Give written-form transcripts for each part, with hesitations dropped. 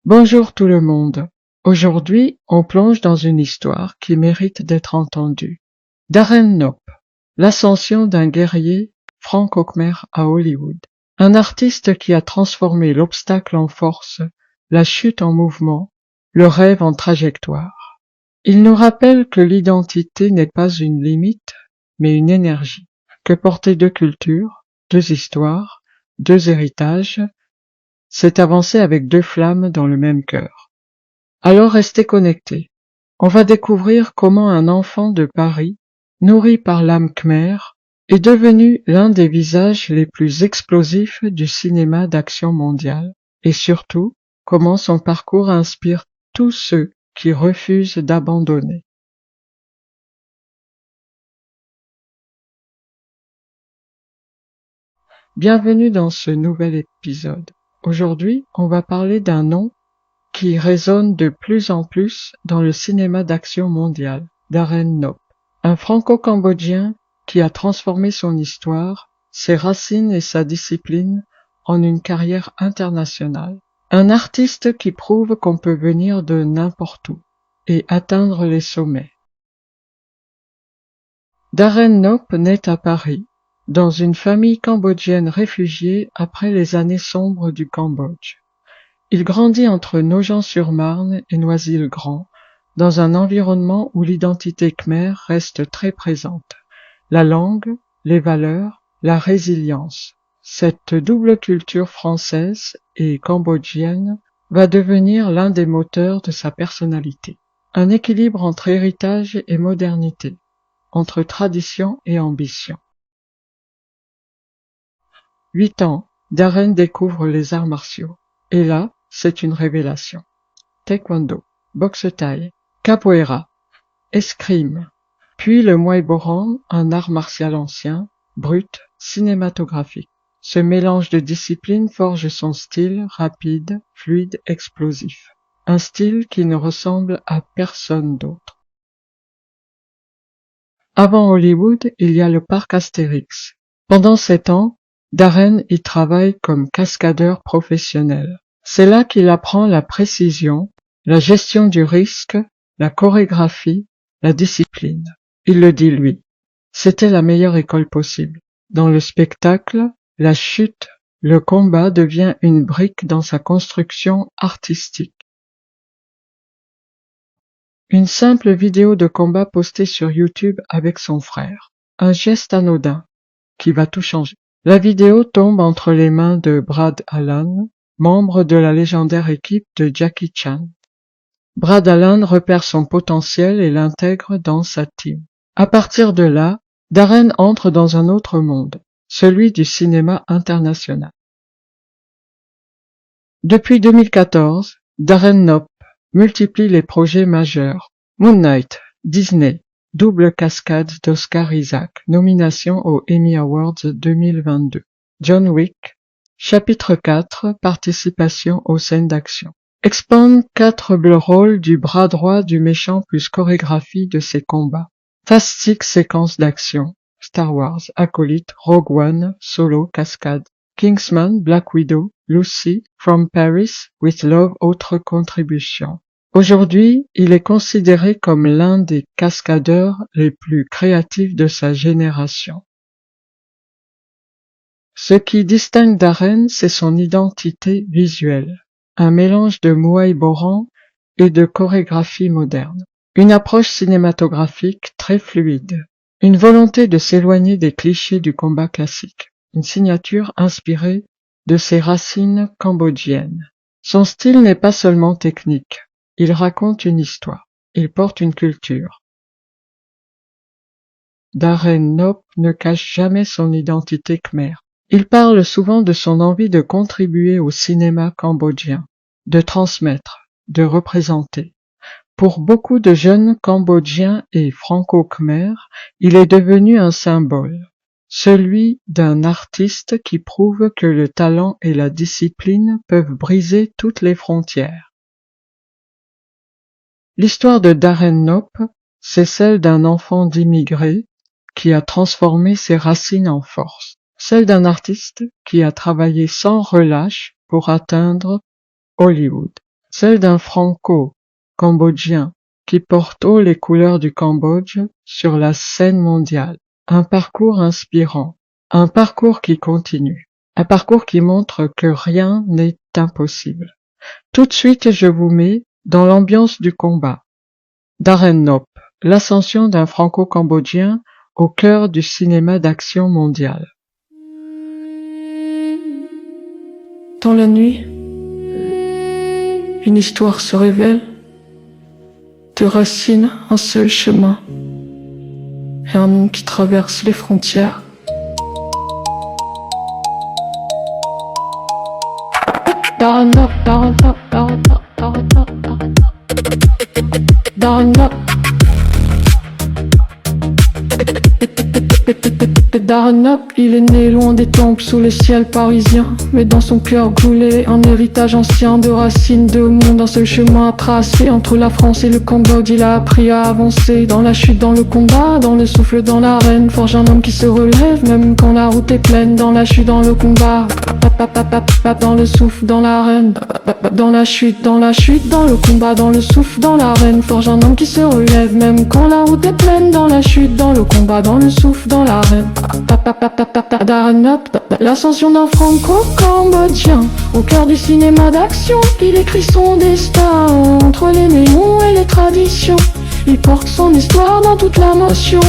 Bonjour tout le monde. Aujourd'hui, on plonge dans une histoire qui mérite d'être entendue. Darren Knopp, l'ascension d'un guerrier franco-khmer à Hollywood. Un artiste qui a transformé l'obstacle en force, la chute en mouvement, le rêve en trajectoire. Il nous rappelle que l'identité n'est pas une limite, mais une énergie, que porter deux cultures, deux histoires, deux héritages, c'est avancer avec deux flammes dans le même cœur. Alors restez connectés. On va découvrir comment un enfant de Paris, nourri par l'âme khmer, est devenu l'un des visages les plus explosifs du cinéma d'action mondial, et surtout, comment son parcours inspire tous ceux qui refusent d'abandonner. Bienvenue dans ce nouvel épisode. Aujourd'hui, on va parler d'un nom qui résonne de plus en plus dans le cinéma d'action mondial, Darren Knopp, un franco-cambodgien qui a transformé son histoire, ses racines et sa discipline en une carrière internationale. Un artiste qui prouve qu'on peut venir de n'importe où et atteindre les sommets. Darren Knopp naît à Paris, dans une famille cambodgienne réfugiée après les années sombres du Cambodge. Il grandit entre Nogent-sur-Marne et Noisy-le-Grand, dans un environnement où l'identité khmer reste très présente. La langue, les valeurs, la résilience. Cette double culture française et cambodgienne va devenir l'un des moteurs de sa personnalité. Un équilibre entre héritage et modernité, entre tradition et ambition. 8 ans, Darren découvre les arts martiaux. Et là, c'est une révélation. Taekwondo, boxe thaï, capoeira, escrime, puis le Muay Boran, un art martial ancien, brut, cinématographique. Ce mélange de disciplines forge son style rapide, fluide, explosif. Un style qui ne ressemble à personne d'autre. Avant Hollywood, il y a le parc Astérix. Pendant 7 ans, Darren y travaille comme cascadeur professionnel. C'est là qu'il apprend la précision, la gestion du risque, la chorégraphie, la discipline. Il le dit lui. C'était la meilleure école possible. Dans le spectacle, la chute, le combat devient une brique dans sa construction artistique. Une simple vidéo de combat postée sur YouTube avec son frère. Un geste anodin qui va tout changer. La vidéo tombe entre les mains de Brad Allan, membre de la légendaire équipe de Jackie Chan. Brad Allan repère son potentiel et l'intègre dans sa team. À partir de là, Darren entre dans un autre monde, celui du cinéma international. Depuis 2014, Darren Knopp multiplie les projets majeurs. Moon Knight, Disney, double cascade d'Oscar Isaac, nomination aux Emmy Awards 2022. John Wick, chapitre 4, participation aux scènes d'action. Expand 4 rôles du bras droit du méchant plus chorégraphie de ses combats. Fantastique séquence d'action. Star Wars, Acolyte, Rogue One, Solo, Cascade. Kingsman, Black Widow, Lucy, From Paris, With Love, autres contributions. Aujourd'hui, il est considéré comme l'un des cascadeurs les plus créatifs de sa génération. Ce qui distingue Darren, c'est son identité visuelle, un mélange de Muay Boran et de chorégraphie moderne, une approche cinématographique très fluide, une volonté de s'éloigner des clichés du combat classique, une signature inspirée de ses racines cambodgiennes. Son style n'est pas seulement technique, il raconte une histoire, il porte une culture. Darren Knopp ne cache jamais son identité khmer. Il parle souvent de son envie de contribuer au cinéma cambodgien, de transmettre, de représenter. Pour beaucoup de jeunes Cambodgiens et franco-khmers, il est devenu un symbole, celui d'un artiste qui prouve que le talent et la discipline peuvent briser toutes les frontières. L'histoire de Darren Knopp, c'est celle d'un enfant d'immigrés qui a transformé ses racines en force, celle d'un artiste qui a travaillé sans relâche pour atteindre Hollywood. celle d'un Franco-Cambodgien qui porte haut les couleurs du Cambodge sur la scène mondiale. Un parcours inspirant, un parcours qui continue, un parcours qui montre que rien n'est impossible. Tout de suite, je vous mets dans l'ambiance du combat. Darren Nope, l'ascension d'un Franco-Cambodgien au cœur du cinéma d'action mondial. Dans la nuit, une histoire se révèle. Deux racines, un seul chemin. Et un nom qui traverse les frontières. Darren Nope, Darren Nope, Darren Nope, Darren Nope, Darren Nope. Darren Nope, il est né loin des temples sous les ciels parisiens, mais dans son cœur coulait un héritage ancien de racines de monde, un seul chemin à tracer entre la France et le Cambodge. Il a appris à avancer dans la chute, dans le combat, dans le souffle, dans l'arène. Forge un homme qui se relève même quand la route est pleine. Dans la chute, dans le combat, dans le souffle, dans l'arène. Dans la chute, dans le combat, dans le souffle, dans l'arène. Forge un homme qui se relève même quand la route est pleine. Dans la chute, dans le combat, dans le souffle, dans l'arène. Darren Nope, l'ascension d'un Franco-Cambodgien au cœur du cinéma d'action. Il écrit son destin entre les néons et les traditions. Il porte son histoire dans toute la motion.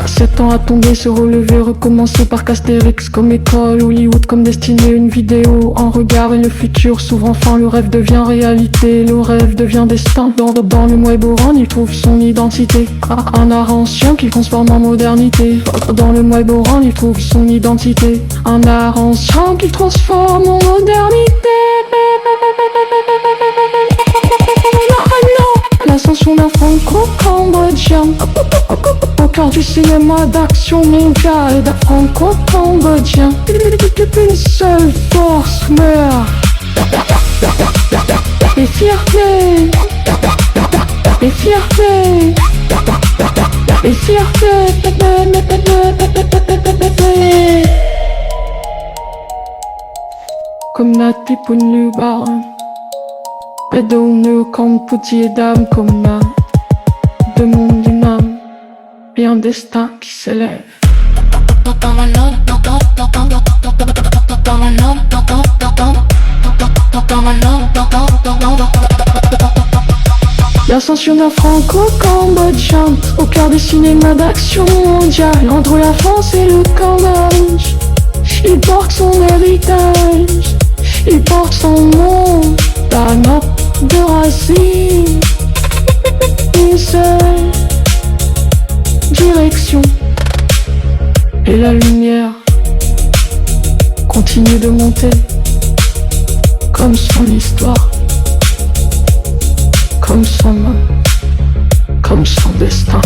7 ans à tomber, se relever, recommencer par Castérix comme école, Hollywood comme destinée, une vidéo en regard et le futur s'ouvre enfin. Le rêve devient réalité, le rêve devient destin. Dans le Moëboran, il trouve son identité. Un art ancien qu'il transforme en modernité. Dans le Moëboran, il trouve son identité. Un art ancien qu'il transforme en modernité. L'ascension d'un Franco-Cambodgien au cœur du cinéma d'action mondial. D'un Franco-Cambodgien, une seule force meurt. Et fierté, et fierté, et fierté. Comme Nati Punlu Baran, Bedouin comme petit dame comme âme, deux mondes d'une âme, et un destin qui s'élève. L'ascension d'un Franco-Cambodgien au cœur du cinéma d'action mondial, entre la France et le Cambodge. Il porte son héritage, il porte son nom. Darren Nope, deux racines, une seule direction. Et la lumière continue de monter, comme son histoire, comme son nom, comme son destin.